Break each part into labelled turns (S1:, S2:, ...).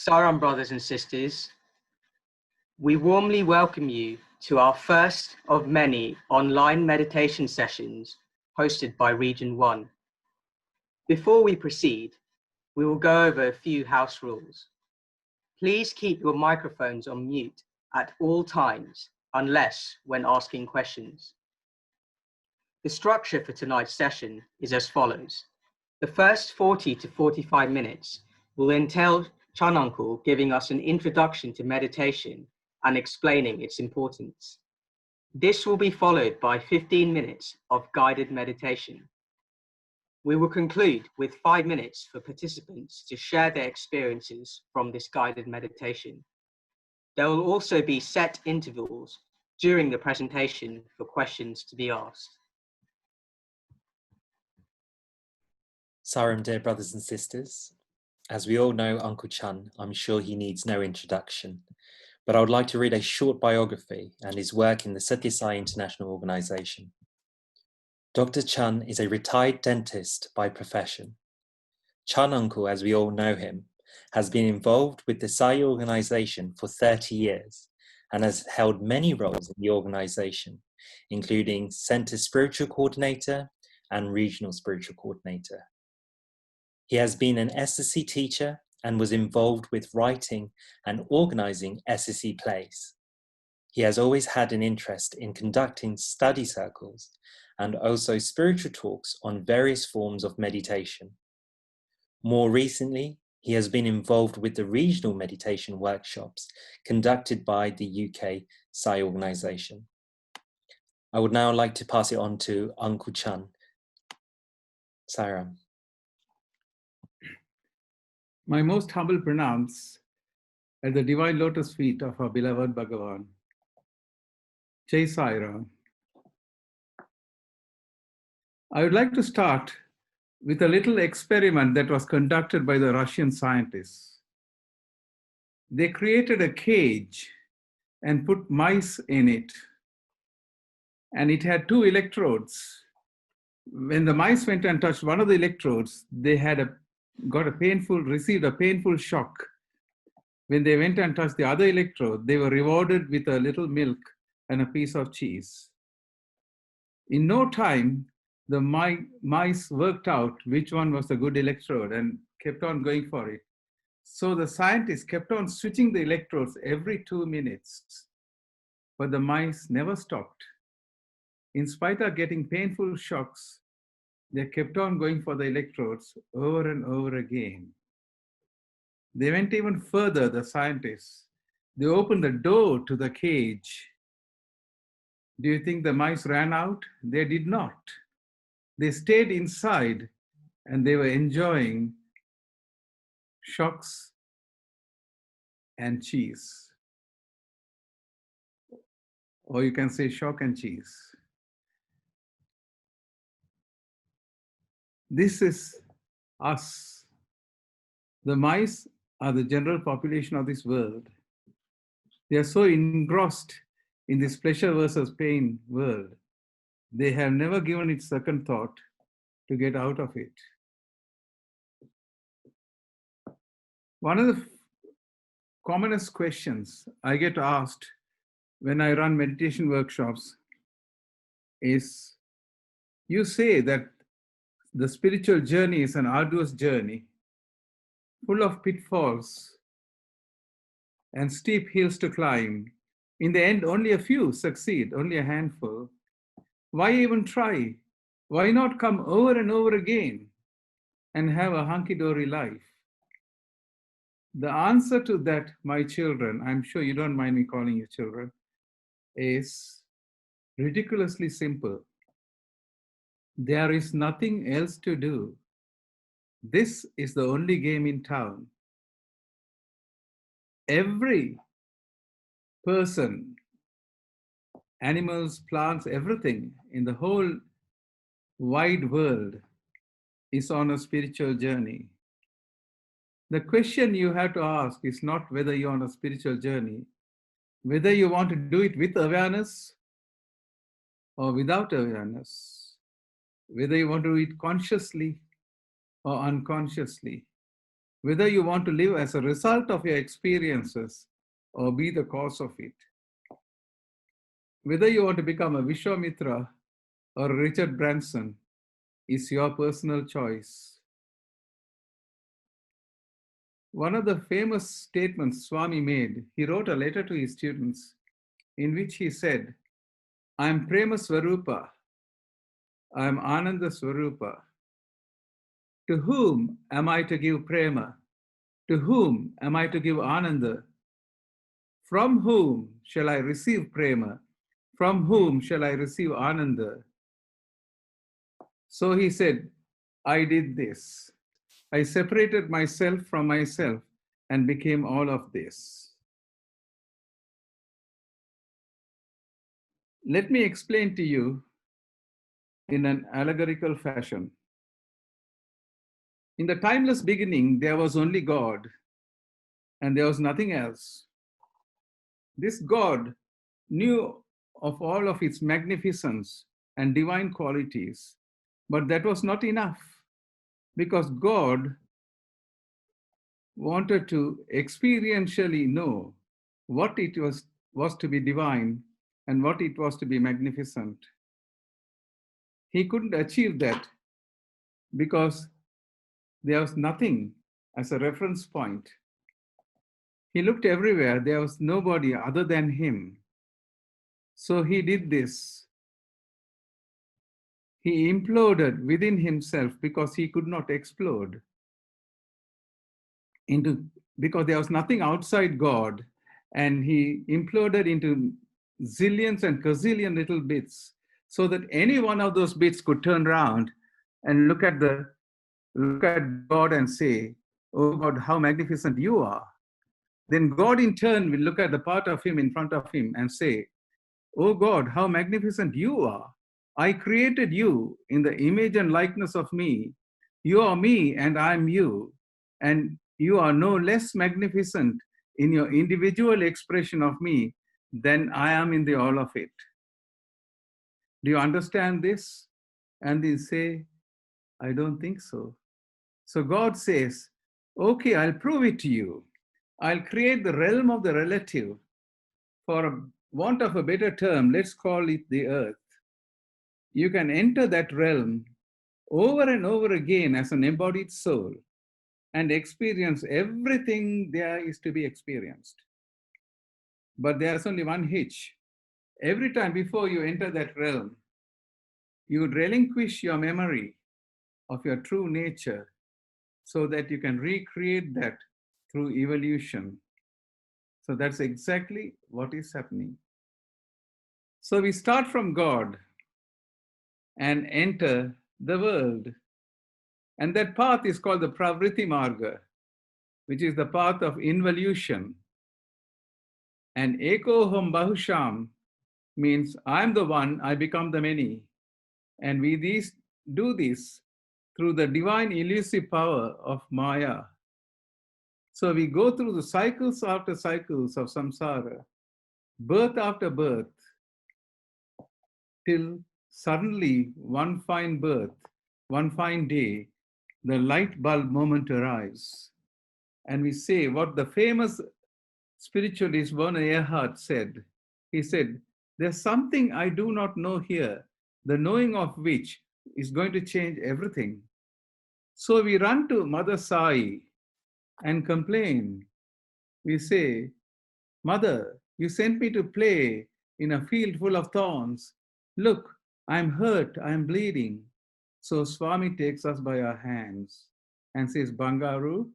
S1: Saram brothers and sisters, we warmly welcome you to our first of many online meditation sessions hosted by Region 1. Before we proceed, we will go over a few house rules. Please keep your microphones on mute at all times, unless when asking questions. The structure for tonight's session is as follows. The first 40 to 45 minutes will entail Chun Uncle giving us an introduction to meditation and explaining its importance. This will be followed by 15 minutes of guided meditation. We will conclude with 5 minutes for participants to share their experiences from this guided meditation. There will also be set intervals during the presentation for questions to be asked.
S2: Saram, dear brothers and sisters, as we all know Uncle Chun, I'm sure he needs no introduction, but I would like to read a short biography and his work in the Satya Sai International Organization. Dr. Chun is a retired dentist by profession. Chun Uncle, as we all know him, has been involved with the Sai organization for 30 years and has held many roles in the organization, including Center Spiritual Coordinator and Regional Spiritual Coordinator. He has been an SSC teacher and was involved with writing and organizing SSC plays. He has always had an interest in conducting study circles and also spiritual talks on various forms of meditation. More recently, he has been involved with the regional meditation workshops conducted by the UK Sai organization. I would now like to pass it on to Uncle Chun. Saram.
S3: My most humble pronounce at the divine lotus feet of our beloved Bhagavan. Jai Sai Ram. I would like to start with a little experiment that was conducted by the Russian scientists. They created a cage and put mice in it, and it had 2 electrodes. When the mice went and touched one of the electrodes, they had received a painful shock. When they went and touched the other electrode, they were rewarded with a little milk and a piece of cheese. In no time, the mice worked out which one was the good electrode and kept on going for it. So the scientists kept on switching the electrodes every 2 minutes, but the mice never stopped. In spite of getting painful shocks, they kept on going for the electrodes over and over again. They went even further, the scientists. They opened the door to the cage. Do you think the mice ran out? They did not. They stayed inside and they were enjoying shocks and cheese. Or you can say shock and cheese. This is us. The mice are the general population of this world. They are so engrossed in this pleasure versus pain world. They have never given it second thought to get out of it. One of the commonest questions I get asked when I run meditation workshops is, you say that the spiritual journey is an arduous journey, full of pitfalls and steep hills to climb. In the end, only a few succeed, only a handful. Why even try? Why not come over and over again and have a hunky-dory life? The answer to that, my children, I'm sure you don't mind me calling you children, is ridiculously simple. There is nothing else to do. This is the only game in town. Every person, animals, plants, everything in the whole wide world is on a spiritual journey. The question you have to ask is not whether you're on a spiritual journey, whether you want to do it with awareness or without awareness, whether you want to do it consciously or unconsciously, whether you want to live as a result of your experiences or be the cause of it. Whether you want to become a Vishwamitra or a Richard Branson is your personal choice. One of the famous statements Swami made, he wrote a letter to his students in which he said, I am Prema Swarupa, I am Ananda Swarupa. To whom am I to give Prema? To whom am I to give Ananda? From whom shall I receive Prema? From whom shall I receive Ananda? So he said, I did this. I separated myself from myself and became all of this. Let me explain to you in an allegorical fashion. In the timeless beginning, there was only God, and there was nothing else. This God knew of all of its magnificence and divine qualities, but that was not enough, because God wanted to experientially know what it was to be divine and what it was to be magnificent. He couldn't achieve that because there was nothing as a reference point. He looked everywhere, there was nobody other than him. So he did this. He imploded within himself because he could not explode because there was nothing outside God, and he imploded into zillions and gazillion little bits so that any one of those bits could turn around and look at God and say, oh God, how magnificent you are. Then God in turn will look at the part of him in front of him and say, oh God, how magnificent you are. I created you in the image and likeness of me. You are me and I'm you. And you are no less magnificent in your individual expression of me than I am in the all of it. Do you understand this? And they say, I don't think so. So God says, okay, I'll prove it to you. I'll create the realm of the relative. For want of a better term, let's call it the earth. You can enter that realm over and over again as an embodied soul and experience everything there is to be experienced. But there's only one hitch. Every time before you enter that realm, you would relinquish your memory of your true nature so that you can recreate that through evolution. So that's exactly what is happening. So we start from God and enter the world. And that path is called the Pravriti Marga, which is the path of involution. And Ekoham Bahusham means I'm the one, I become the many. And we do this through the divine elusive power of Maya. So we go through the cycles after cycles of samsara, birth after birth, till suddenly one fine birth, one fine day, the light bulb moment arrives. And we say what the famous spiritualist Werner Erhard said. He said, there's something I do not know here, the knowing of which is going to change everything. So we run to Mother Sai and complain. We say, Mother, you sent me to play in a field full of thorns. Look, I'm hurt, I'm bleeding. So Swami takes us by our hands and says, Bangaru,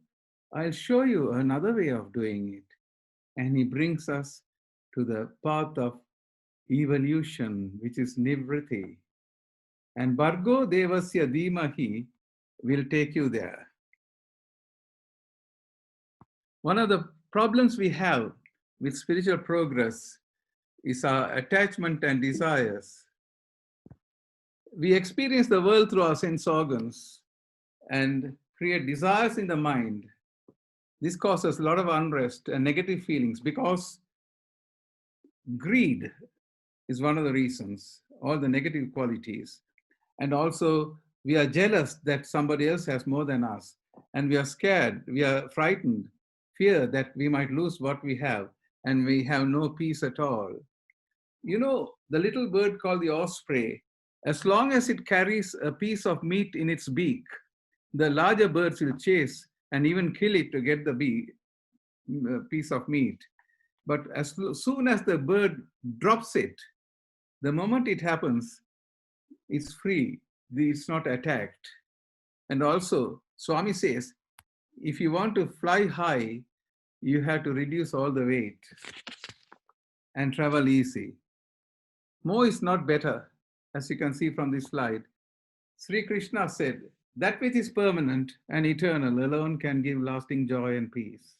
S3: I'll show you another way of doing it. And he brings us to the path of evolution, which is Nivriti. And Bhargo Devasya Dhimahi will take you there. One of the problems we have with spiritual progress is our attachment and desires. We experience the world through our sense organs and create desires in the mind. This causes a lot of unrest and negative feelings because greed is one of the reasons, all the negative qualities. And also we are jealous that somebody else has more than us. and we are scared, we are frightened, fear that we might lose what we have, and we have no peace at all. You know, the little bird called the osprey, as long as it carries a piece of meat in its beak, the larger birds will chase and even kill it to get the piece of meat. But as soon as the bird drops it, the moment it happens, it's free, it's not attacked. And also, Swami says, if you want to fly high, you have to reduce all the weight and travel easy. More is not better, as you can see from this slide. Sri Krishna said, that which is permanent and eternal alone can give lasting joy and peace.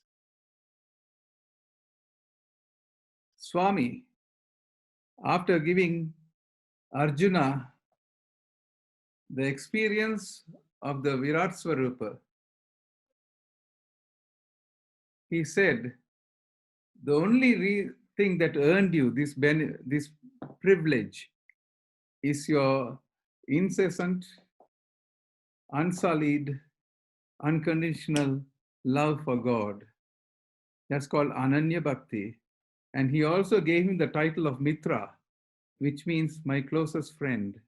S3: Swami, after giving Arjuna the experience of the Virat Swarupa, he said, the only thing that earned you this privilege is your incessant, unsullied, unconditional love for God. That's called Ananya Bhakti. And he also gave him the title of Mitra, which means my closest friend.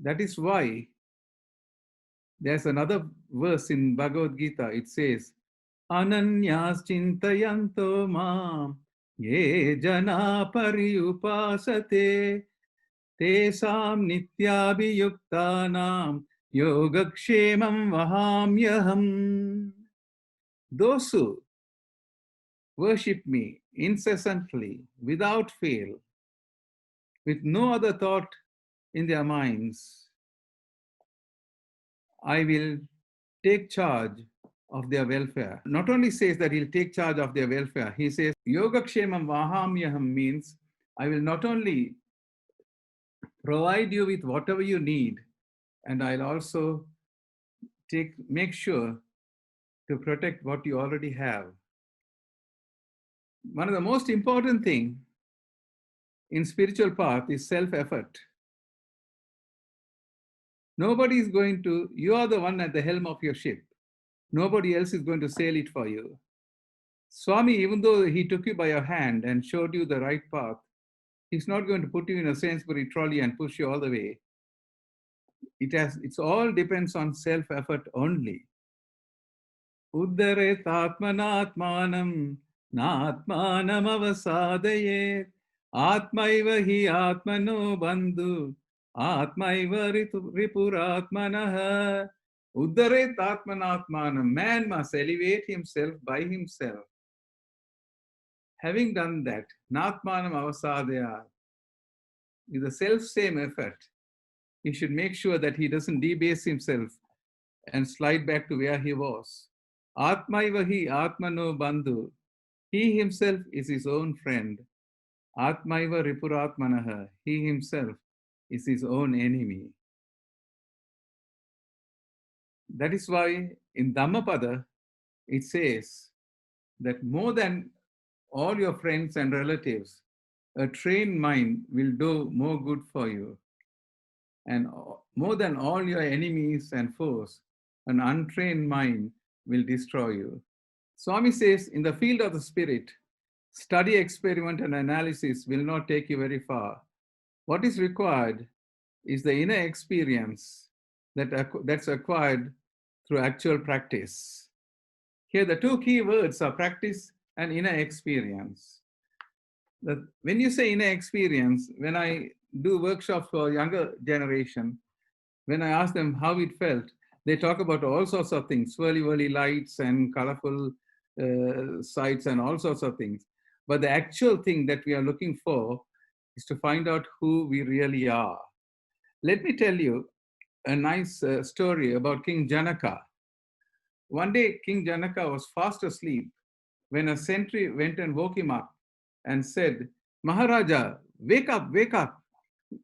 S3: That is why there's another verse in Bhagavad Gita. It says, Ananyas chintayanto mam ye jana pariupasate tesam nityabhiyuktanam yogakshemam vahamyaham. Those who worship me incessantly, without fail, with no other thought in their minds, I will take charge of their welfare. Not only says that he'll take charge of their welfare, he says, Yogakshemam Vahamyaham means I will not only provide you with whatever you need, and I'll also make sure to protect what you already have. One of the most important things in spiritual path is self-effort. Nobody is going to, you are the one at the helm of your ship. Nobody else is going to sail it for you. Swami, even though he took you by your hand and showed you the right path, he's not going to put you in a Sainsbury trolley and push you all the way. It's all depends on self-effort only. Uddare tatmanatmanam natmanam avasadaye atmaiva hi atmano bandhu atmaiva ripuratmanah. Uddare tatmanatmanam. Man must elevate himself by himself. Having done that, natmanam avasadaya, with the self-same effort, he should make sure that he doesn't debase himself and slide back to where he was. Atmaiva hi atmano bandhu. He himself is his own friend. Atmaiva ripuratmanah. He himself is his own enemy. That is why in Dhammapada, it says that more than all your friends and relatives, a trained mind will do more good for you. And more than all your enemies and foes, an untrained mind will destroy you. Swami says, in the field of the spirit, study, experiment, and analysis will not take you very far. What is required is the inner experience that's acquired through actual practice. Here, the two key words are practice and inner experience. When you say inner experience, when I do workshops for younger generation, when I ask them how it felt, they talk about all sorts of things, swirly-whirly lights and colorful sights and all sorts of things. But the actual thing that we are looking for is to find out who we really are. Let me tell you a nice story about King Janaka. One day, King Janaka was fast asleep when a sentry went and woke him up and said, Maharaja, wake up, wake up.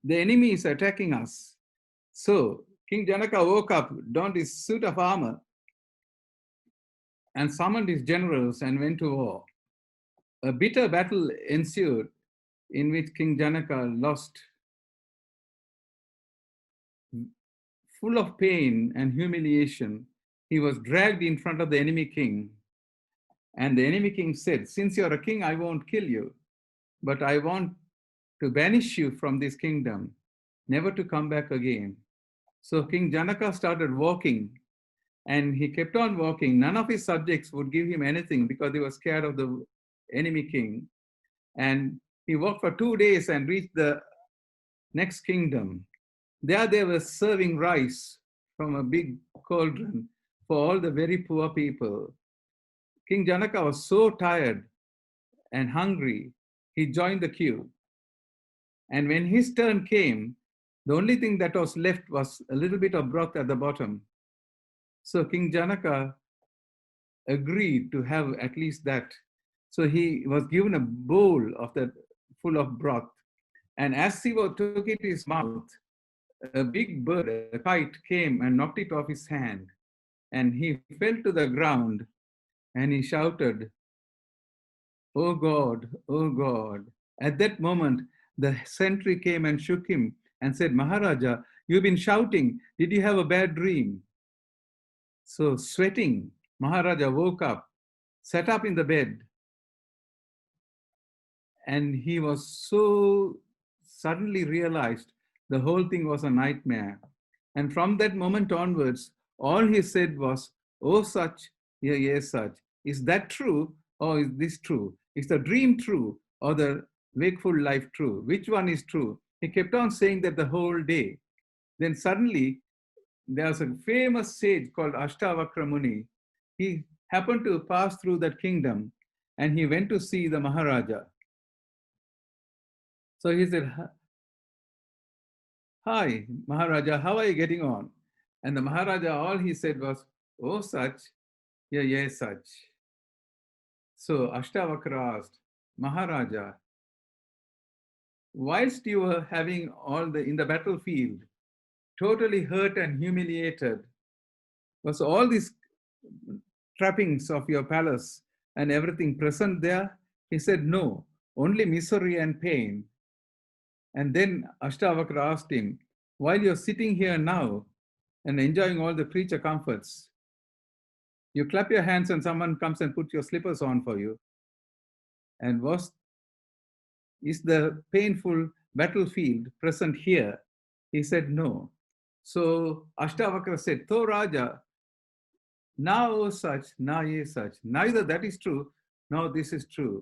S3: The enemy is attacking us. So King Janaka woke up, donned his suit of armor, and summoned his generals and went to war. A bitter battle ensued in which King Janaka lost. Full of pain and humiliation, he was dragged in front of the enemy king. And the enemy king said, since you're a king, I won't kill you, but I want to banish you from this kingdom, never to come back again. So King Janaka started walking, and he kept on walking. None of his subjects would give him anything because they were scared of the enemy king. And he walked for 2 days and reached the next kingdom. There they were serving rice from a big cauldron for all the very poor people. King Janaka was so tired and hungry, he joined the queue. And when his turn came, the only thing that was left was a little bit of broth at the bottom. So King Janaka agreed to have at least that. So he was given a bowl of that full of broth. And as he took it in his mouth, a big bird, a kite, came and knocked it off his hand. And he fell to the ground and he shouted, "Oh God, oh God." At that moment, the sentry came and shook him and said, "Maharaja, you've been shouting. Did you have a bad dream?" So sweating, Maharaja woke up, sat up in the bed, and he was so suddenly realized the whole thing was a nightmare. And from that moment onwards, all he said was, "Oh such, yeah, yes such. Is that true or is this true? Is the dream true or the wakeful life true? Which one is true?" He kept on saying that the whole day. Then suddenly, there was a famous sage called Ashtavakra Muni. He happened to pass through that kingdom and he went to see the Maharaja. So he said, "Hi, Maharaja, how are you getting on?" And the Maharaja, all he said was, "Oh, such, yeah, yes, such." So Ashtavakra asked, "Maharaja, whilst you were having in the battlefield, totally hurt and humiliated, was all these trappings of your palace and everything present there?" He said, "No, only misery and pain." And then Ashtavakra asked him, "While you're sitting here now and enjoying all the creature comforts, you clap your hands and someone comes and puts your slippers on for you. And is the painful battlefield present here?" He said, "No." So Ashtavakra said, "To Raja, now such, now ye such. Neither that is true, nor this is true.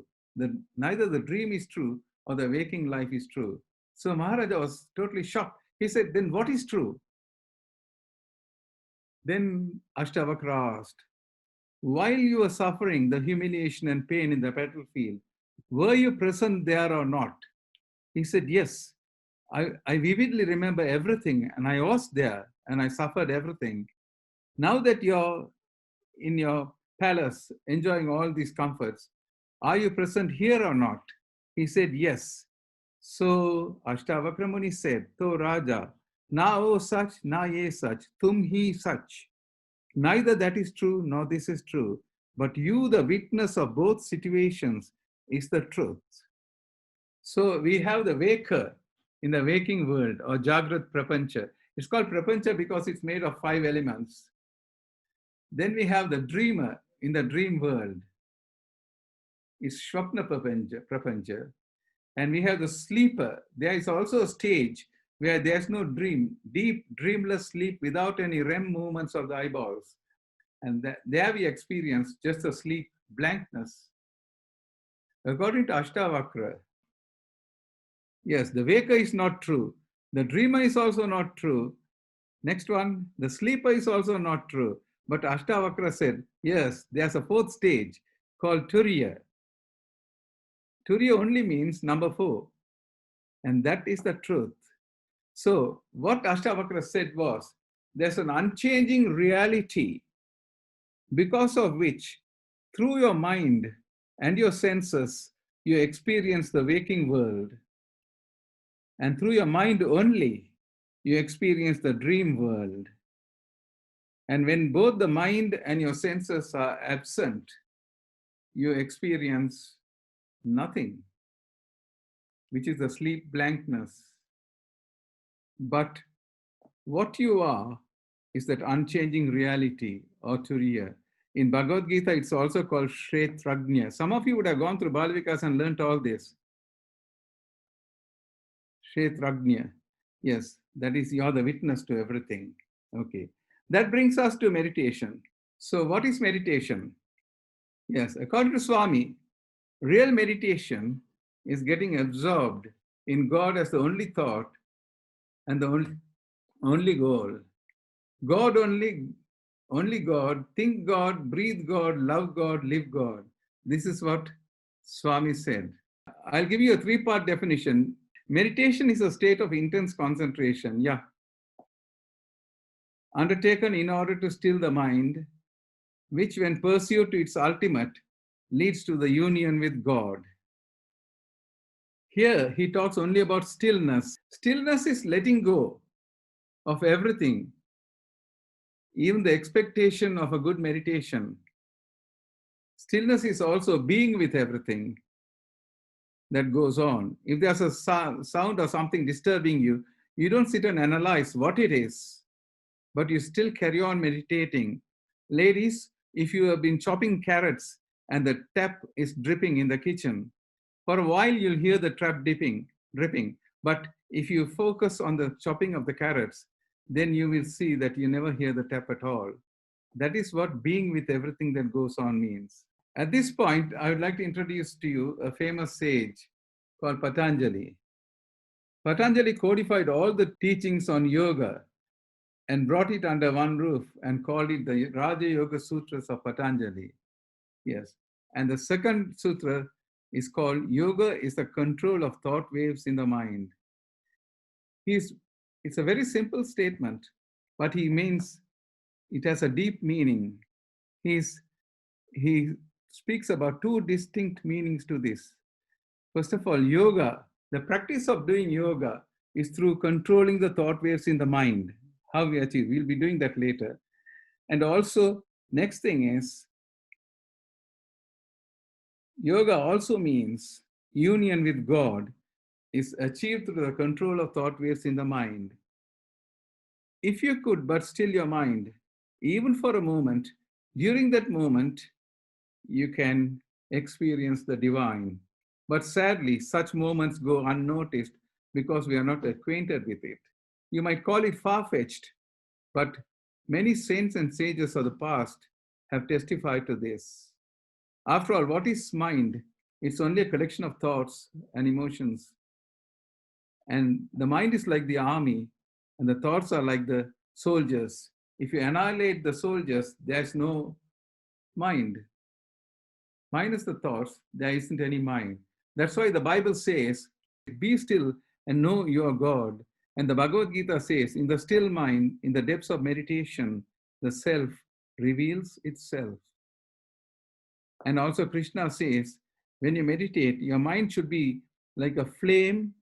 S3: Neither the dream is true or the waking life is true." So Maharaja was totally shocked. He said, "Then what is true?" Then Ashtavakra asked, "While you were suffering the humiliation and pain in the battlefield, were you present there or not?" He said, "Yes, I vividly remember everything, and I was there and I suffered everything. Now that you're in your palace enjoying all these comforts, are you present here or not?" He said, "Yes." So Ashtavakra Muni said, "To Raja, na o such, na ye such, tum hi such. Neither that is true, nor this is true. But you, the witness of both situations, is the truth." So we have the waker in the waking world, or Jagrat Prapancha. It's called Prapancha because it's made of 5 elements. Then we have the dreamer in the dream world. It's Shwapna Prapancha. And we have the sleeper. There is also a stage where there's no dream, deep, dreamless sleep without any REM movements of the eyeballs. And there we experience just a sleep blankness. According to Ashtavakra, yes, the waker is not true. The dreamer is also not true. Next one, the sleeper is also not true. But Ashtavakra said, yes, there's a 4th stage called Turiya. Turiya only means number 4. And that is the truth. So what Ashtavakra said was, there's an unchanging reality because of which, through your mind and your senses, you experience the waking world. And through your mind only, you experience the dream world. And when both the mind and your senses are absent, you experience nothing, which is the sleep blankness. But what you are is that unchanging reality or Turiya. In Bhagavad Gita, it's also called Kshetrajna. Some of you would have gone through Bal Vikas and learnt all this. Kshetrajna. Yes, that is, you're the witness to everything. Okay. That brings us to meditation. So what is meditation? Yes, according to Swami, real meditation is getting absorbed in God as the only thought and the only goal. God only God, think God, breathe God, love God, live God. This is what Swami said. I'll give you a three-part definition. Meditation is a state of intense concentration, undertaken in order to still the mind, which when pursued to its ultimate, leads to the union with God. Here, he talks only about stillness. Stillness is letting go of everything, even the expectation of a good meditation. Stillness is also being with everything that goes on. If there's a sound or something disturbing you, you don't sit and analyze what it is, but you still carry on meditating. Ladies, if you have been chopping carrots and the tap is dripping in the kitchen, for a while you'll hear the tap dripping. But if you focus on the chopping of the carrots, then you will see that you never hear the tap at all. That is what being with everything that goes on means. At this point, I would like to introduce to you a famous sage called Patanjali. Patanjali codified all the teachings on yoga and brought it under one roof and called it the Raja Yoga Sutras of Patanjali. Yes. And the second sutra is called Yoga is the control of thought waves in the mind. It's a very simple statement, but he means it has a deep meaning. He speaks about two distinct meanings to this. First of all, yoga, the practice of doing yoga is through controlling the thought waves in the mind. How we achieve, we'll be doing that later. And also, next thing is, yoga also means union with God is achieved through the control of thought waves in the mind. If you could but still your mind, even for a moment, during that moment, you can experience the divine. But sadly, such moments go unnoticed because we are not acquainted with it. You might call it far-fetched, but many saints and sages of the past have testified to this. After all, what is mind? It's only a collection of thoughts and emotions. And the mind is like the army, and the thoughts are like the soldiers. If you annihilate the soldiers, there's no mind. Minus the thoughts, there isn't any mind. That's why the Bible says, be still and know your God. And the Bhagavad Gita says, in the still mind, in the depths of meditation, the self reveals itself. And also Krishna says, when you meditate, your mind should be like a flame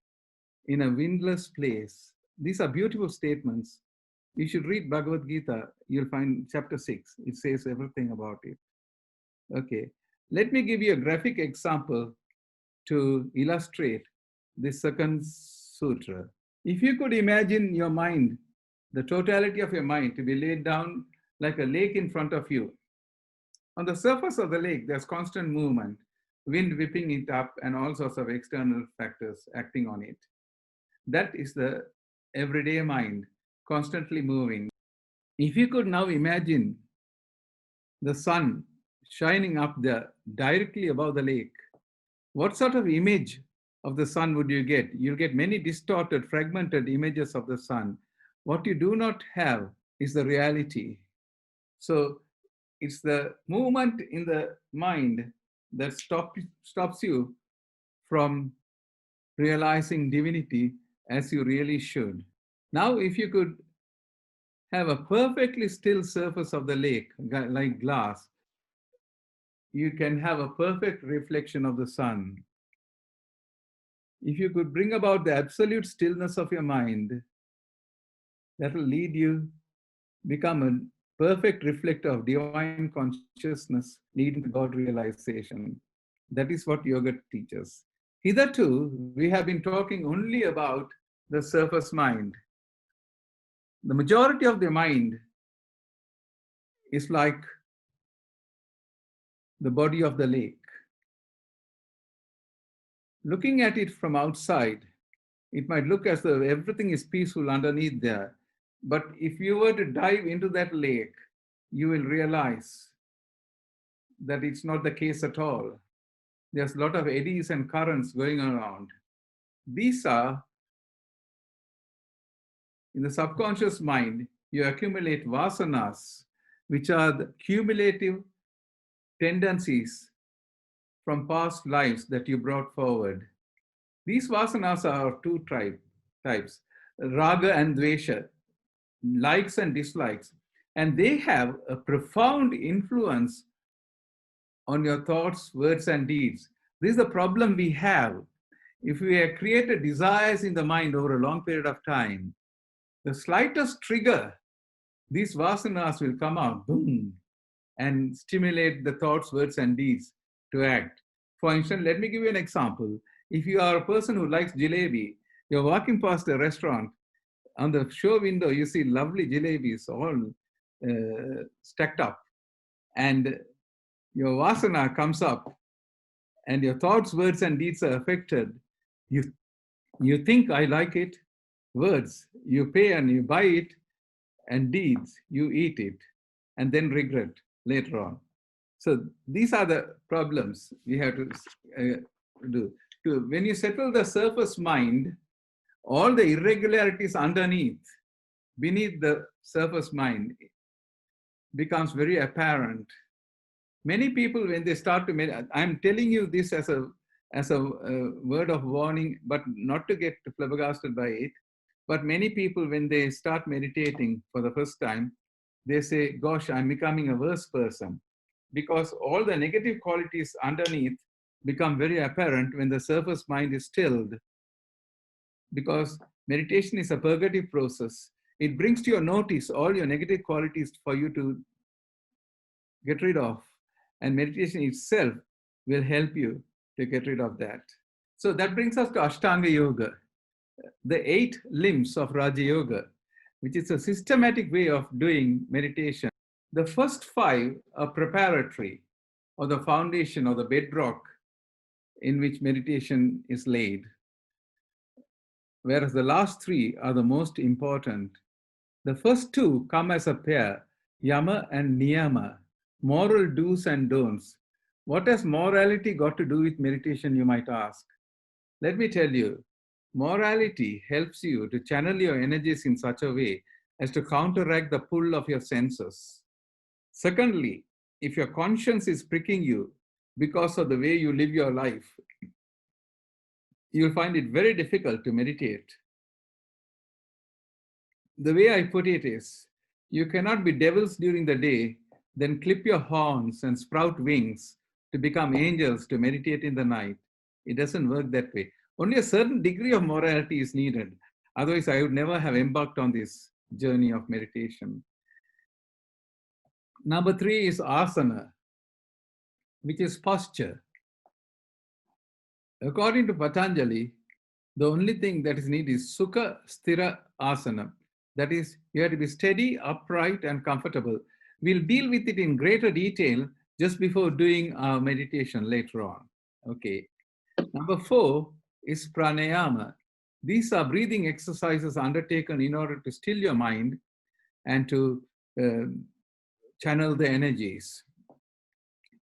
S3: in a windless place. These are beautiful statements. You should read Bhagavad Gita. You'll find chapter 6. It says everything about it. Okay. Let me give you a graphic example to illustrate this second sutra. If you could imagine your mind, the totality of your mind, to be laid down like a lake in front of you. On the surface of the lake, there's constant movement, wind whipping it up, and all sorts of external factors acting on it. That is the everyday mind, constantly moving. If you could now imagine the sun shining up there directly above the lake, what sort of image of the sun would you get? You'll get many distorted, fragmented images of the sun. What you do not have is the reality. So it's the movement in the mind that stops you from realizing divinity as you really should. Now, if you could have a perfectly still surface of the lake, like glass, you can have a perfect reflection of the sun. If you could bring about the absolute stillness of your mind, that will lead you become a perfect reflector of divine consciousness, leading to God realization. That is what yoga teaches. Hitherto, we have been talking only about the surface mind. The majority of the mind is like the body of the lake. Looking at it from outside, it might look as though everything is peaceful underneath there. But if you were to dive into that lake, you will realize that it's not the case at all. There's a lot of eddies and currents going around. These are, in the subconscious mind, you accumulate vasanas, which are the cumulative tendencies from past lives that you brought forward. These vasanas are of two types, raga and dvesha, likes and dislikes, and they have a profound influence on your thoughts, words, and deeds. This is the problem we have. If we have created desires in the mind over a long period of time, the slightest trigger, these vasanas will come out, boom, and stimulate the thoughts, words, and deeds to act. For instance, let me give you an example. If you are a person who likes jalebi, you're walking past a restaurant, on the show window, you see lovely jalebis all stacked up, and your vasana comes up, and your thoughts, words, and deeds are affected. You think, I like it. Words, you pay and you buy it, and deeds, you eat it, and then regret later on. So these are the problems we have to do. When you settle the surface mind, all the irregularities underneath, beneath the surface mind, becomes very apparent. Many people, when they start to meditate, I'm telling you this as a word of warning, but not to get flabbergasted by it. But many people, when they start meditating for the first time, they say, gosh, I'm becoming a worse person. Because all the negative qualities underneath become very apparent when the surface mind is stilled. Because meditation is a purgative process. It brings to your notice all your negative qualities for you to get rid of. And meditation itself will help you to get rid of that. So that brings us to Ashtanga Yoga, the 8 limbs of Raja Yoga, which is a systematic way of doing meditation. The first 5 are preparatory, or the foundation or the bedrock in which meditation is laid. Whereas the last 3 are the most important. The first 2 come as a pair, yama and niyama, moral do's and don'ts. What has morality got to do with meditation, you might ask? Let me tell you, morality helps you to channel your energies in such a way as to counteract the pull of your senses. Secondly, if your conscience is pricking you because of the way you live your life, you'll find it very difficult to meditate. The way I put it is, you cannot be devils during the day, then clip your horns and sprout wings to become angels to meditate in the night. It doesn't work that way. Only a certain degree of morality is needed. Otherwise, I would never have embarked on this journey of meditation. Number 3 is asana, which is posture. According to Patanjali, the only thing that is needed is sukha sthira asana. That is, you have to be steady, upright, and comfortable. We'll deal with it in greater detail just before doing our meditation later on. Okay. Number 4 is pranayama. These are breathing exercises undertaken in order to still your mind and to channel the energies.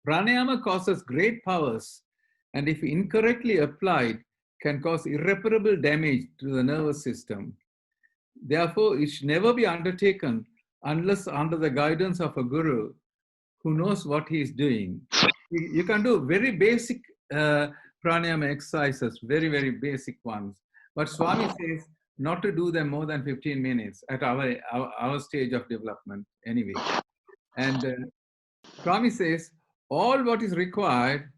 S3: Pranayama causes great powers, and if incorrectly applied, can cause irreparable damage to the nervous system. Therefore, it should never be undertaken unless under the guidance of a guru who knows what he is doing. You can do very basic pranayama exercises, very, very basic ones. But Swami says not to do them more than 15 minutes at our stage of development anyway. And Swami says all what is required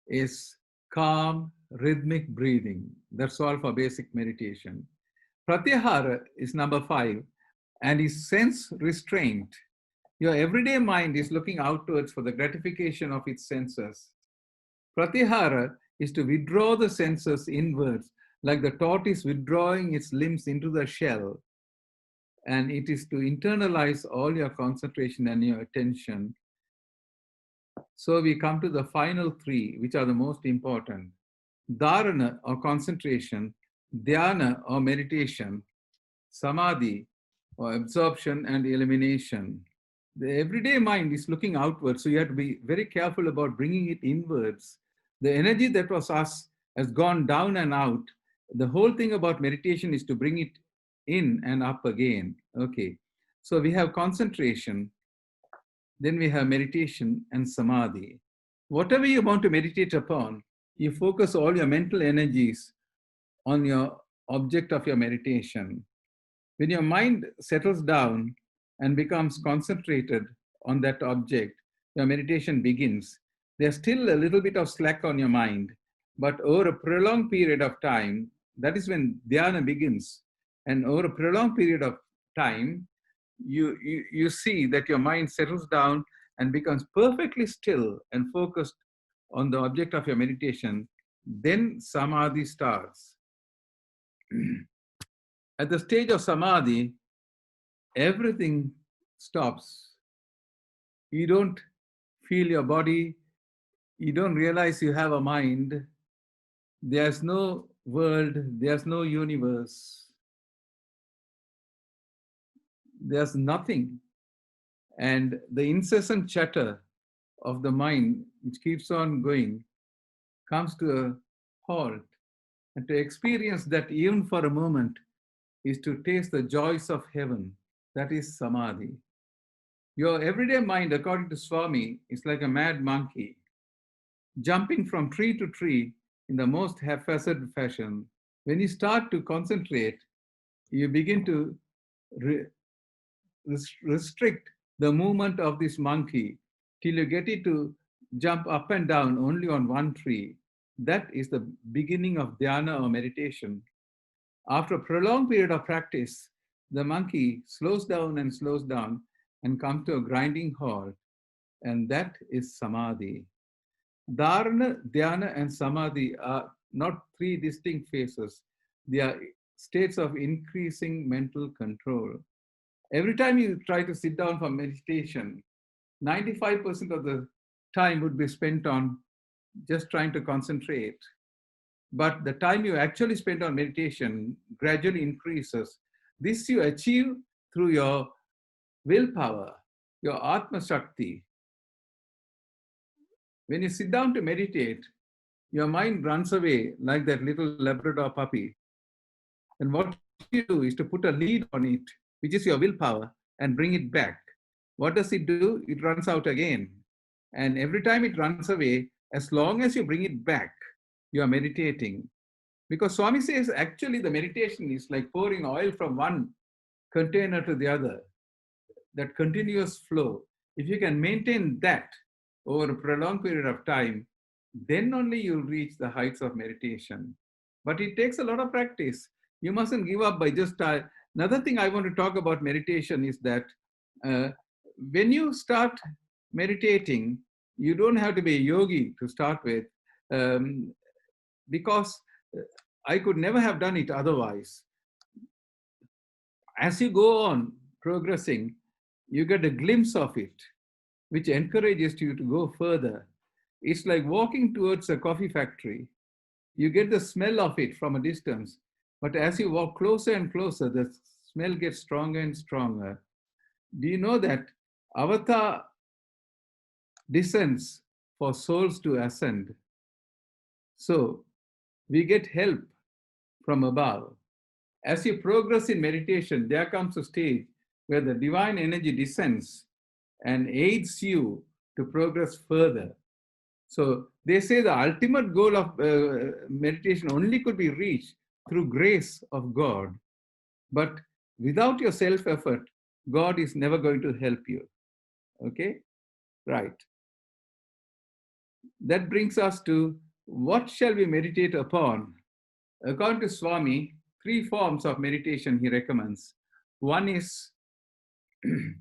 S3: is calm, rhythmic breathing. That's all for basic meditation. Pratyahara is number 5 and is sense restraint. Your everyday mind is looking outwards for the gratification of its senses. Pratyahara is to withdraw the senses inwards, like the tortoise withdrawing its limbs into the shell. and it is to internalize all your concentration and your attention. So we come to the final three, which are the most important. Dharana or concentration, dhyana or meditation, samadhi or absorption and elimination. The everyday mind is looking outwards, so you have to be very careful about bringing it inwards. The energy that was us has gone down and out. The whole thing about meditation is to bring it in and up again. Okay, so we have concentration, then we have meditation and samadhi. Whatever you want to meditate upon, you focus all your mental energies on your object of your meditation. When your mind settles down and becomes concentrated on that object, your meditation begins. There's still a little bit of slack on your mind, but over a prolonged period of time, that is when dhyana begins. And over a prolonged period of time, you see that your mind settles down and becomes perfectly still and focused on the object of your meditation. Then samadhi starts. At the stage of samadhi, everything stops. You don't feel your body. You don't realize you have a mind. There's no world. There's no universe. There's nothing. And the incessant chatter of the mind, which keeps on going, comes to a halt. And to experience that even for a moment is to taste the joys of heaven. That is samadhi. Your everyday mind, according to Swami, is like a mad monkey, jumping from tree to tree in the most haphazard fashion. When you start to concentrate, you begin to restrict the movement of this monkey till you get it to jump up and down only on one tree. That is the beginning of dhyana or meditation. After a prolonged period of practice, the monkey slows down and comes to a grinding halt, and that is samadhi. Dharana, dhyana, and samadhi are not three distinct phases. They are states of increasing mental control. Every time you try to sit down for meditation, 95% of the time would be spent on just trying to concentrate. But the time you actually spend on meditation gradually increases. This you achieve through your willpower, your Atma Shakti. When you sit down to meditate, your mind runs away like that little Labrador puppy. And what you do is to put a lead on it, which is your willpower, and bring it back. What does it do? It runs out again. And every time it runs away, as long as you bring it back, you are meditating. Because Swami says actually the meditation is like pouring oil from one container to the other, that continuous flow. If you can maintain that over a prolonged period of time, then only you'll reach the heights of meditation. But it takes a lot of practice. You mustn't give up by just... Another thing I want to talk about meditation is that when you start meditating, you don't have to be a yogi to start with, because I could never have done it otherwise. As you go on progressing, you get a glimpse of it, which encourages you to go further. It's like walking towards a coffee factory. You get the smell of it from a distance, but as you walk closer and closer, the smell gets stronger and stronger. Do you know that avatar descends for souls to ascend? So we get help from above. As you progress in meditation, there comes a stage where the divine energy descends and aids you to progress further. So they say the ultimate goal of meditation only could be reached through grace of God. But without your self-effort, God is never going to help you. Okay? Right. That brings us to what shall we meditate upon? According to Swami, 3 forms of meditation he recommends. One is the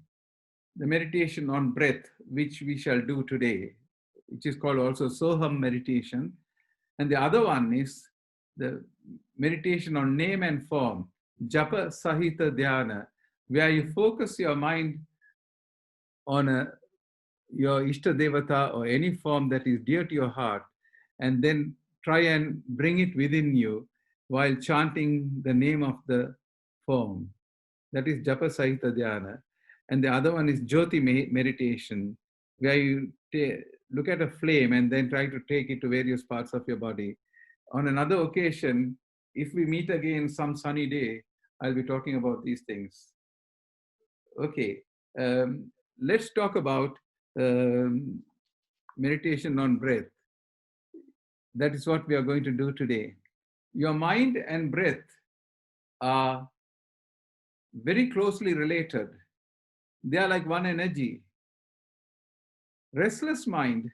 S3: meditation on breath, which we shall do today, which is called also Soham meditation. And the other one is the meditation on name and form, Japa Sahita Dhyana, where you focus your mind on your Ishta Devata or any form that is dear to your heart, and then try and bring it within you while chanting the name of the form. That is Japa Sahita Dhyana. And the other one is Jyoti Meditation, where you look at a flame and then try to take it to various parts of your body. On another occasion, if we meet again some sunny day, I'll be talking about these things. Okay, let's talk about meditation on breath. That is what we are going to do today. Your mind and breath are very closely related. They are like one energy. Restless mind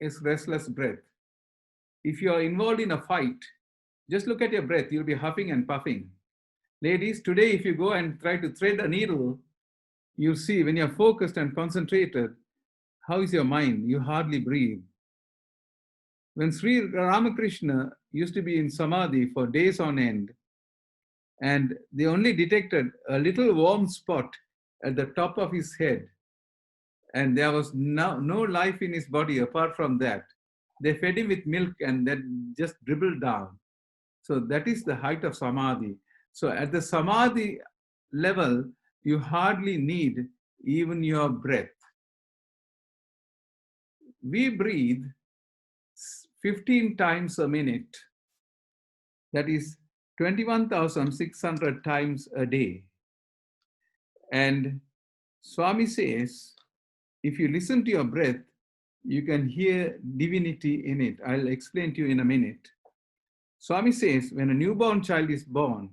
S3: is restless breath. If you are involved in a fight, just look at your breath, you'll be huffing and puffing. Ladies, today if you go and try to thread a needle, you'll see when you're focused and concentrated, how is your mind? You hardly breathe. When Sri Ramakrishna used to be in Samadhi for days on end, and they only detected a little warm spot at the top of his head, and there was no life in his body apart from that. They fed him with milk and then just dribbled down. So that is the height of Samadhi. So at the Samadhi level, you hardly need even your breath. We breathe 15 times a minute. That is 21,600 times a day. And Swami says, if you listen to your breath, you can hear divinity in it. I'll explain to you in a minute. Swami says, when a newborn child is born,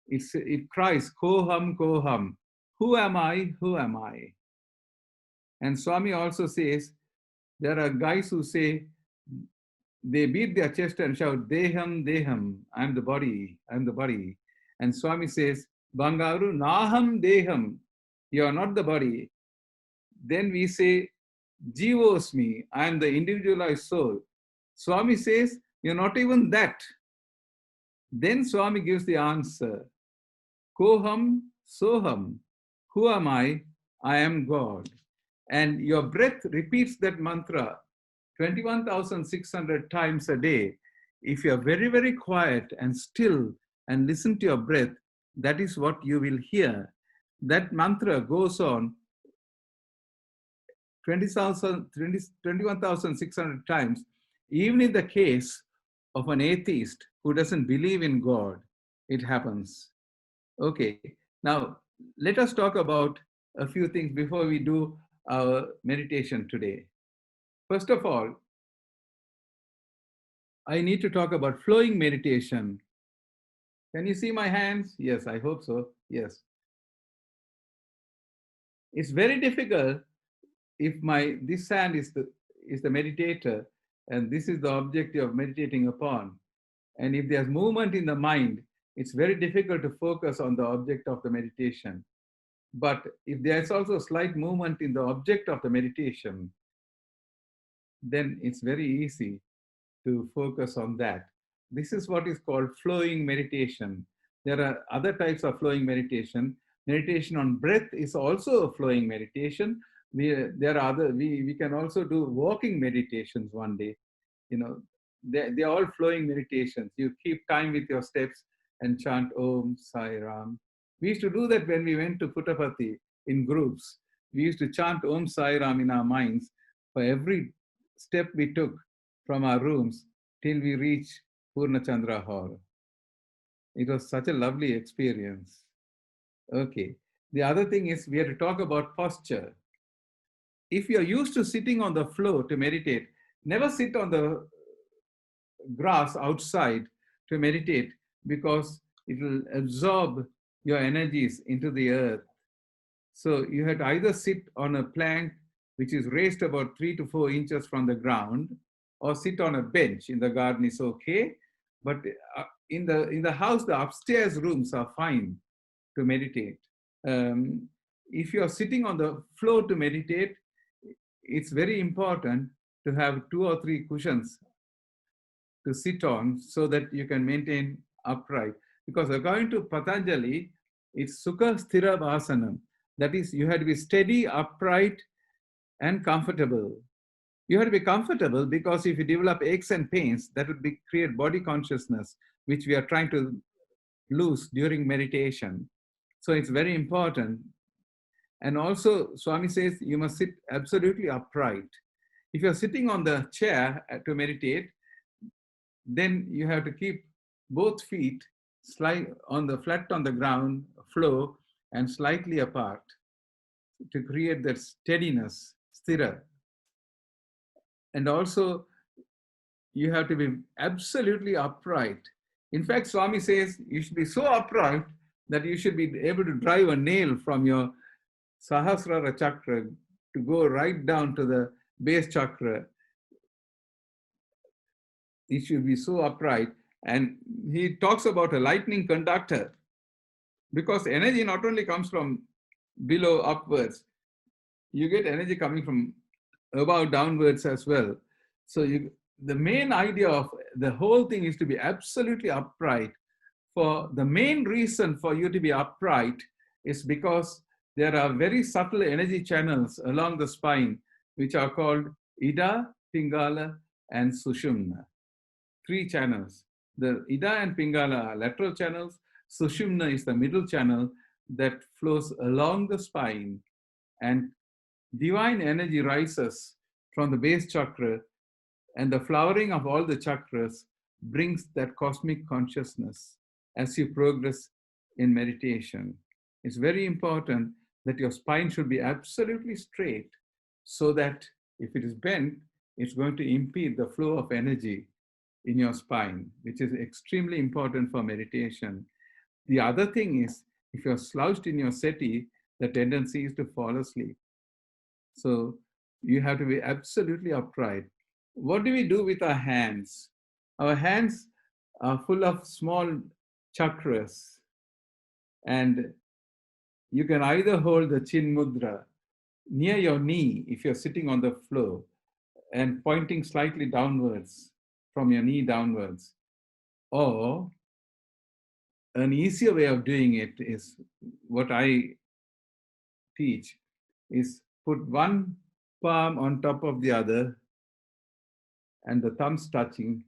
S3: it cries, Koham, Koham. Who am I? Who am I? And Swami also says, there are guys who say, they beat their chest and shout, Deham, Deham, I'm the body, I'm the body. And Swami says, Bangaru, Naham, Deham, you are not the body. Then we say, Jivosmi, I am the individualized soul. Swami says, you're not even that. Then Swami gives the answer, Koham, Soham, who am I? I am God. And your breath repeats that mantra 21,600 times a day. If you're very, very quiet and still and listen to your breath, that is what you will hear. That mantra goes on 21,600 times, even in the case of an atheist who doesn't believe in God, it happens. Okay, now let us talk about a few things before we do our meditation today. First of all, I need to talk about flowing meditation. Can you see my hands? Yes, I hope so. Yes. It's very difficult if this hand is the meditator and this is the object you're meditating upon. And if there's movement in the mind, it's very difficult to focus on the object of the meditation. But if there's also a slight movement in the object of the meditation, then it's very easy to focus on that. This is what is called flowing meditation. There are other types of flowing meditation. Meditation on breath is also a flowing meditation. We can also do walking meditations one day. You know, they're all flowing meditations. You keep time with your steps and chant Om Sai Ram. We used to do that when we went to Puttaparthi in groups. We used to chant Om Sai Ram in our minds for every step we took from our rooms till we reached Purnachandra Hall. It was such a lovely experience. Okay. The other thing is we have to talk about posture. If you're used to sitting on the floor to meditate, never sit on the grass outside to meditate because it will absorb your energies into the earth. So you have to either sit on a plank which is raised about 3 to 4 inches from the ground, or sit on a bench in the garden is okay. But in the house, the upstairs rooms are fine to meditate. If you're sitting on the floor to meditate, it's very important to have 2 or 3 cushions to sit on so that you can maintain upright. Because according to Patanjali, It's Sukha Sthira Vasanam. That is, you have to be steady, upright, and comfortable. You have to be comfortable because if you develop aches and pains, that would create body consciousness, which we are trying to lose during meditation. So it's very important. And also, Swami says you must sit absolutely upright. If you're sitting on the chair to meditate, then you have to keep both feet flat on the ground floor and slightly apart to create that steadiness, sthira. And also, you have to be absolutely upright. In fact, Swami says you should be so upright that you should be able to drive a nail from your Sahasrara chakra to go right down to the base chakra. It should be so upright. And he talks about a lightning conductor, because energy not only comes from below upwards, you get energy coming from above downwards as well. So the main idea of the whole thing is to be absolutely upright. For the main reason for you to be upright is because there are very subtle energy channels along the spine, which are called Ida, Pingala, and Sushumna. 3 channels. The Ida and Pingala are lateral channels. Sushumna is the middle channel that flows along the spine, and divine energy rises from the base chakra, and the flowering of all the chakras brings that cosmic consciousness as you progress in meditation. It's very important that your spine should be absolutely straight, so that if it is bent, it's going to impede the flow of energy in your spine, which is extremely important for meditation. The other thing is, if you're slouched in your settee, the tendency is to fall asleep. So you have to be absolutely upright. What do we do with our hands? Our hands are full of small chakras, and you can either hold the Chin Mudra near your knee if you're sitting on the floor and pointing slightly downwards from your knee downwards. Or an easier way of doing it is what I teach, is put one palm on top of the other and the thumbs touching.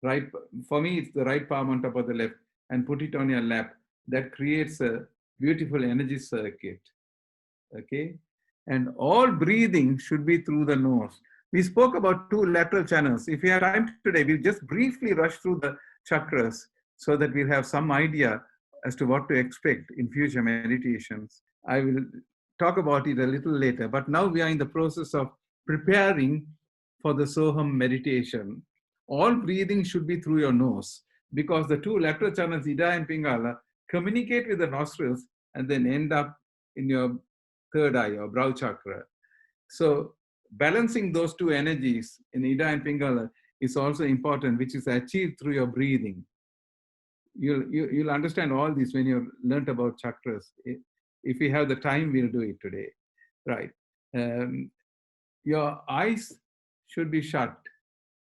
S3: Right, for me, it's the right palm on top of the left, and put it on your lap. That creates a beautiful energy circuit. Okay, and all breathing should be through the nose. We spoke about 2 lateral channels. If we have time today, we'll just briefly rush through the chakras so that we'll have some idea as to what to expect in future meditations. I will talk about it a little later, but now we are in the process of preparing for the Soham meditation. All breathing should be through your nose, because the 2 lateral channels, Ida and Pingala, communicate with the nostrils and then end up in your third eye or brow chakra. So balancing those 2 energies in Ida and Pingala is also important, which is achieved through your breathing. You'll understand all this when you've learned about chakras. If we have the time, we'll do it today. Right. Your eyes should be shut.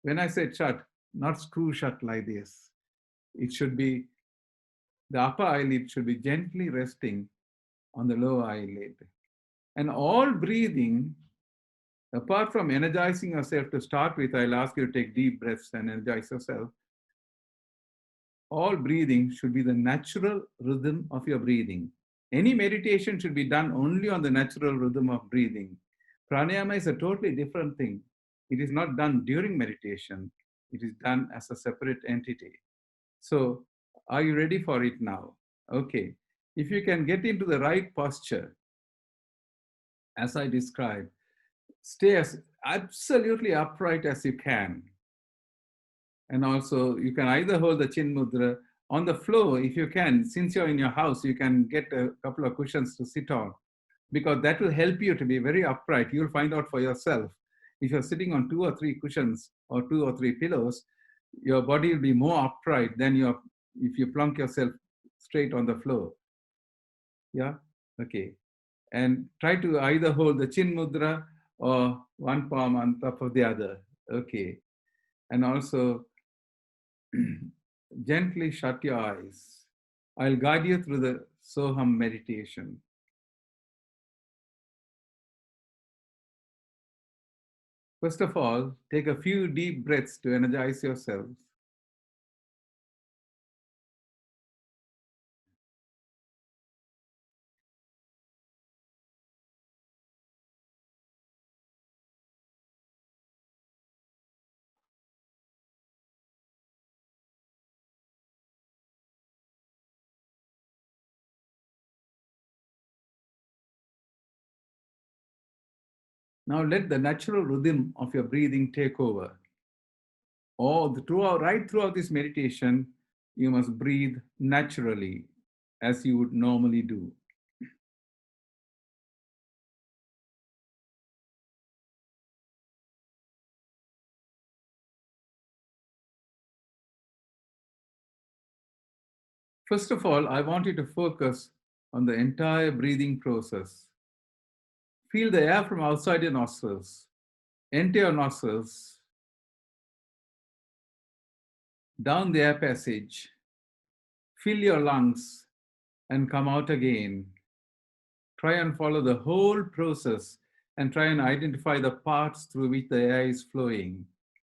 S3: When I said shut, not screw shut like this. It should be, the upper eyelid should be gently resting on the lower eyelid. And all breathing, apart from energizing yourself to start with, I'll ask you to take deep breaths and energize yourself. All breathing should be the natural rhythm of your breathing. Any meditation should be done only on the natural rhythm of breathing. Pranayama is a totally different thing. It is not done during meditation. It is done as a separate entity. So, are you ready for it now? Okay. If you can get into the right posture, as I described, stay as absolutely upright as you can. And also, you can either hold the Chin Mudra on the floor if you can. Since you're in your house, you can get a couple of cushions to sit on, because that will help you to be very upright. You'll find out for yourself. If you're sitting on 2 or 3 cushions or 2 or 3 pillows, your body will be more upright than if you plunk yourself straight on the floor. Yeah? Okay. And try to either hold the Chin Mudra or one palm on top of the other. Okay. And also, gently shut your eyes. I'll guide you through the Soham meditation. First of all, take a few deep breaths to energize yourselves. Now let the natural rhythm of your breathing take over. Right throughout this meditation, you must breathe naturally as you would normally do. First of all, I want you to focus on the entire breathing process. Feel the air from outside your nostrils, enter your nostrils, down the air passage, fill your lungs, and come out again. Try and follow the whole process and try and identify the parts through which the air is flowing.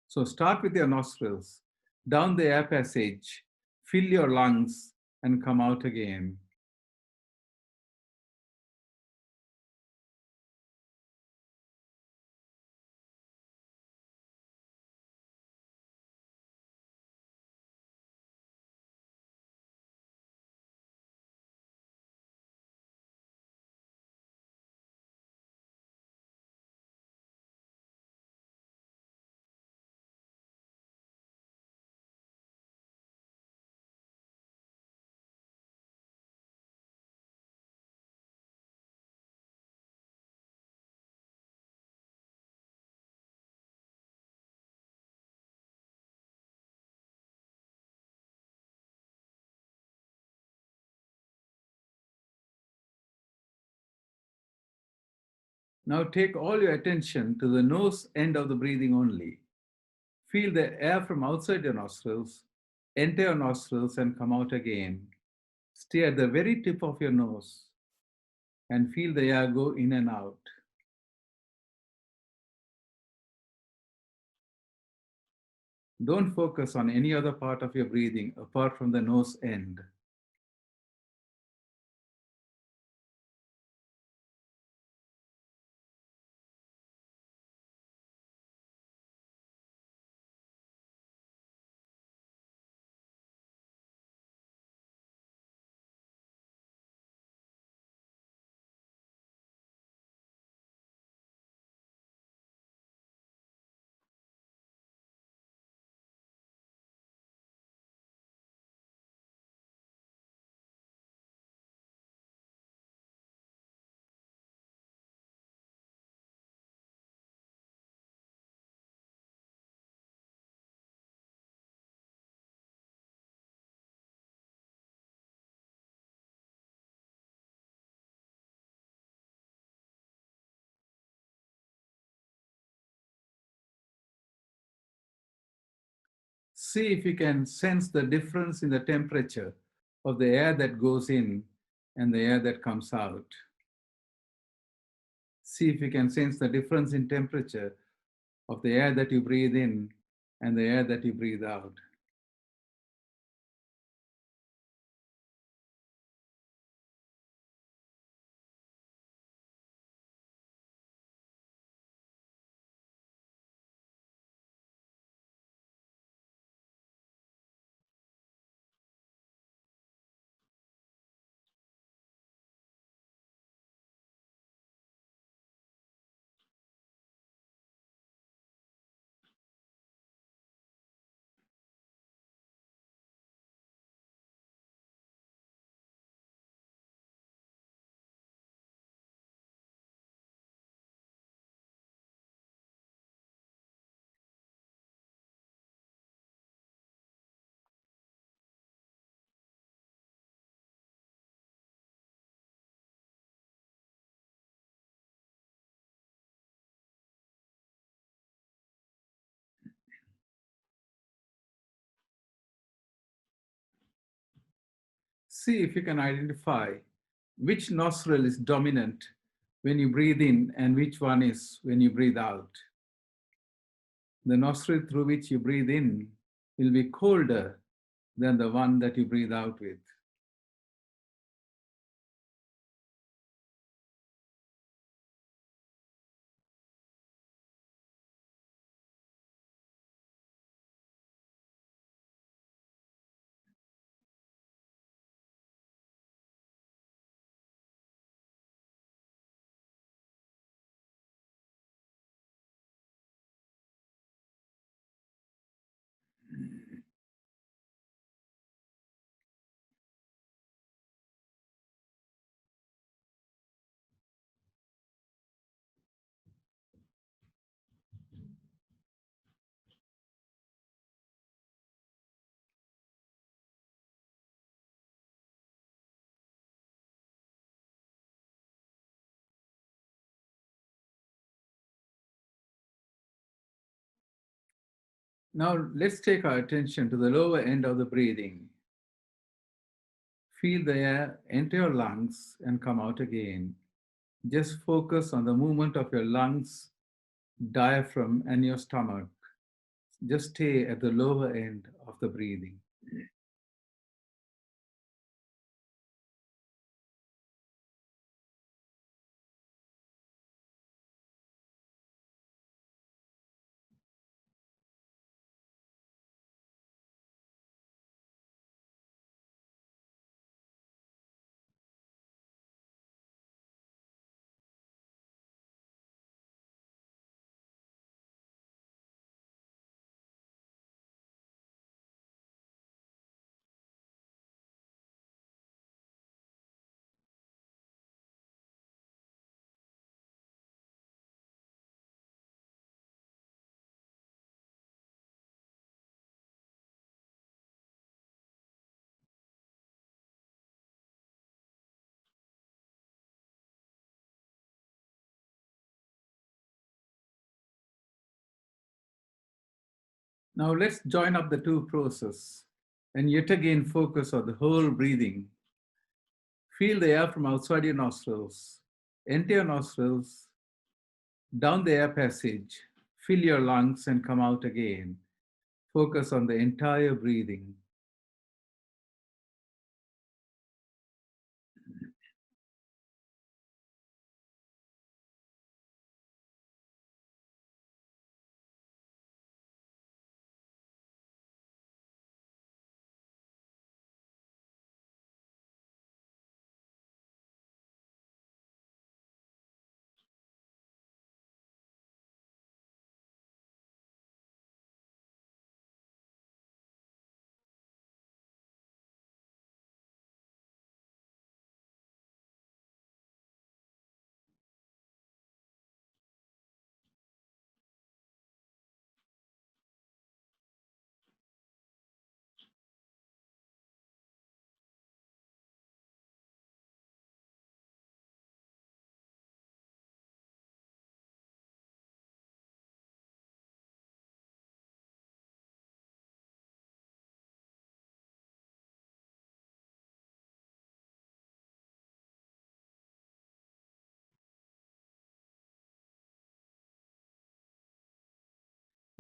S3: So start with your nostrils, down the air passage, fill your lungs, and come out again. Now take all your attention to the nose end of the breathing only. Feel the air from outside your nostrils, enter your nostrils and come out again. Stay at the very tip of your nose and feel the air go in and out. Don't focus on any other part of your breathing apart from the nose end. See if you can sense the difference in the temperature of the air that goes in and the air that comes out. See if you can sense the difference in temperature of the air that you breathe in and the air that you breathe out. see if you can identify which nostril is dominant when you breathe in and which one is when you breathe out. The nostril through which you breathe in will be colder than the one that you breathe out with. Now let's take our attention to the lower end of the breathing. Feel the air enter your lungs and come out again. Just focus on the movement of your lungs, diaphragm, and your stomach. Just stay at the lower end of the breathing. Now let's join up the two processes and yet again focus on the whole breathing. Feel the air from outside your nostrils, enter your nostrils, down the air passage, fill your lungs and come out again. Focus on the entire breathing.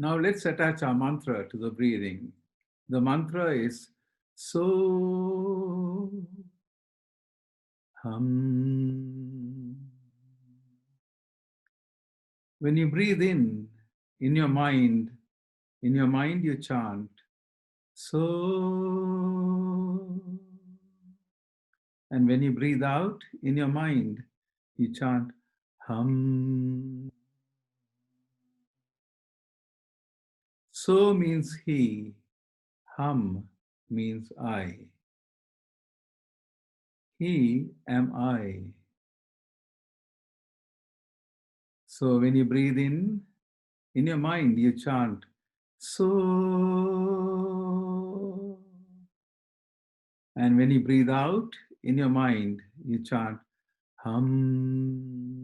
S3: Now let's attach our mantra to the breathing. The mantra is So Hum. When you breathe in your mind you chant So. And when you breathe out in your mind, you chant Hum. So means he, hum means I. He am I. So when you breathe in your mind, you chant So. And when you breathe out in your mind, you chant Hum.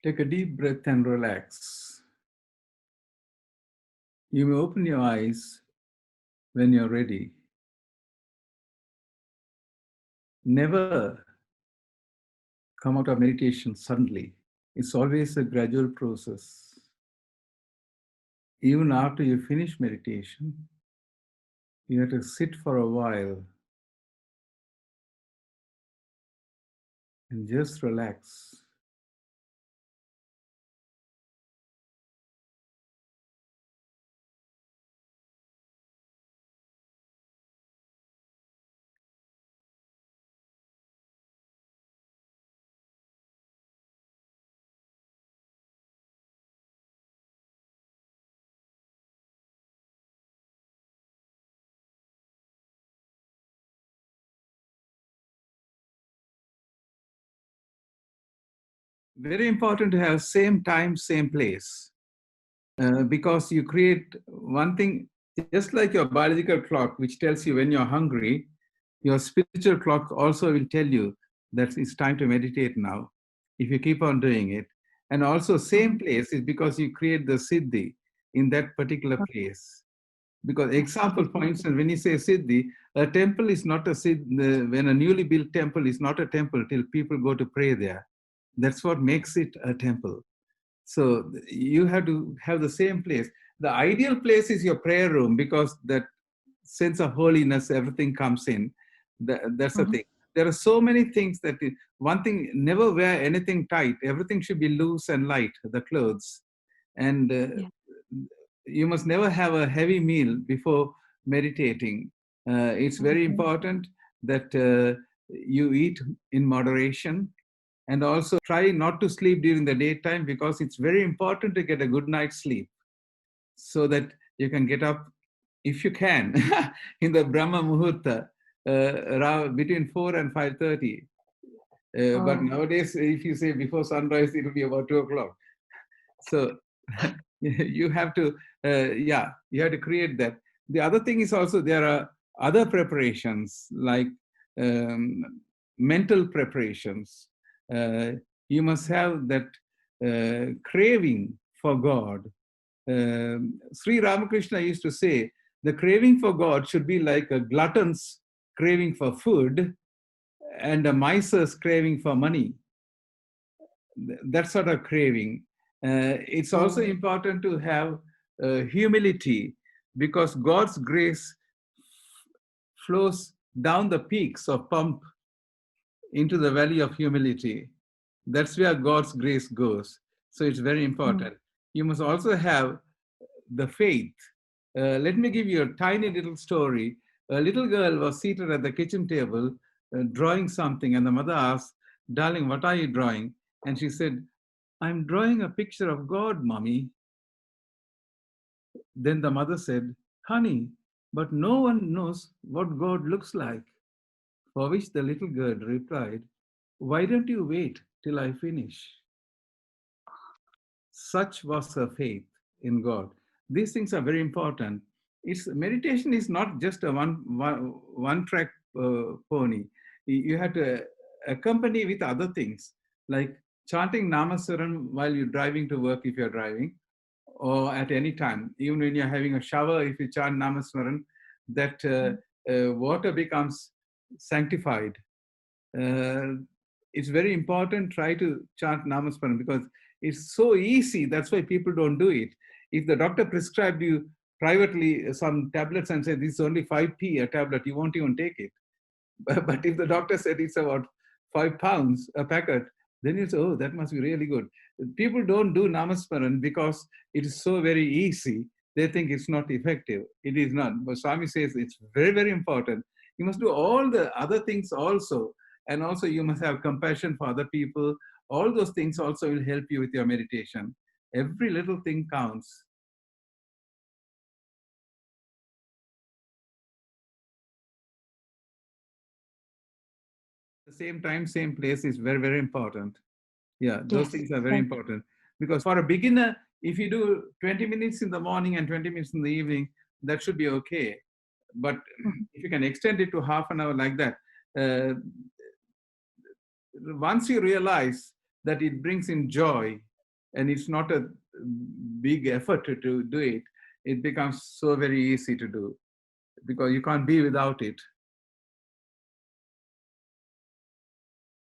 S3: Take a deep breath and relax. You may open your eyes when you're ready. Never come out of meditation suddenly. It's always a gradual process. Even after you finish meditation, you have to sit for a while and just relax. Very important to have same time, same place. Because you create one thing, just like your biological clock, which tells you when you're hungry, your spiritual clock also will tell you that it's time to meditate now, if you keep on doing it. And also same place is because you create the siddhi in that particular place. Because example, for instance, when you say siddhi, a temple is not a siddhi, when a newly built temple is not a temple till people go to pray there. That's what makes it a temple. So you have to have the same place. The ideal place is your prayer room because that sense of holiness, everything comes in. That's the thing. There are so many things that one thing, never wear anything tight. Everything should be loose and light, the clothes. And you must never have a heavy meal before meditating. It's very important that you eat in moderation. And also try not to sleep during the daytime because it's very important to get a good night's sleep so that you can get up, if you can, in the Brahma Muhurta between 4 and 5:30. But nowadays, if you say before sunrise, it will be about 2 o'clock. So you have to, you have to create that. The other thing is also there are other preparations like mental preparations. You must have that craving for God. Sri Ramakrishna used to say, the craving for God should be like a glutton's craving for food and a miser's craving for money. That sort of craving. It's also important to have humility because God's grace flows down the peaks of pump into the valley of humility. That's where God's grace goes. So it's very important. You must also have the faith. Let me give you a tiny little story. A little girl was seated at the kitchen table drawing something, and the mother asked, "Darling, what are you drawing?" And she said, "I'm drawing a picture of God, Mommy." Then the mother said, "Honey, but no one knows what God looks like." For which the little girl replied, "Why don't you wait till I finish?" Such was her faith in God. These things are very important. Meditation is not just a one track pony. You have to accompany with other things like chanting Namaswaram while you're driving to work if you're driving, or at any time. Even when you're having a shower, if you chant Namaswaram, that water becomes sanctified. It's very important, try to chant Namaswaram because it's so easy. That's why people don't do it. If the doctor prescribed you privately some tablets and said, this is only 5p a tablet, you won't even take it. But if the doctor said it's about 5 pounds a packet, then you say, oh, that must be really good. People don't do Namaswaran because it is so very easy. They think it's not effective. It is not. But Swami says it's very, very important. You must do all the other things also. And also you must have compassion for other people. All those things also will help you with your meditation. Every little thing counts. The same time, same place is very, very important. Yeah, those
S4: Yes,
S3: things are very
S4: thank you.
S3: important. Because for a beginner, if you do 20 minutes in the morning and 20 minutes in the evening, that should be okay. But if you can extend it to half an hour like that, once you realize that it brings in joy and it's not a big effort to do it, it becomes so very easy to do because you can't be without it.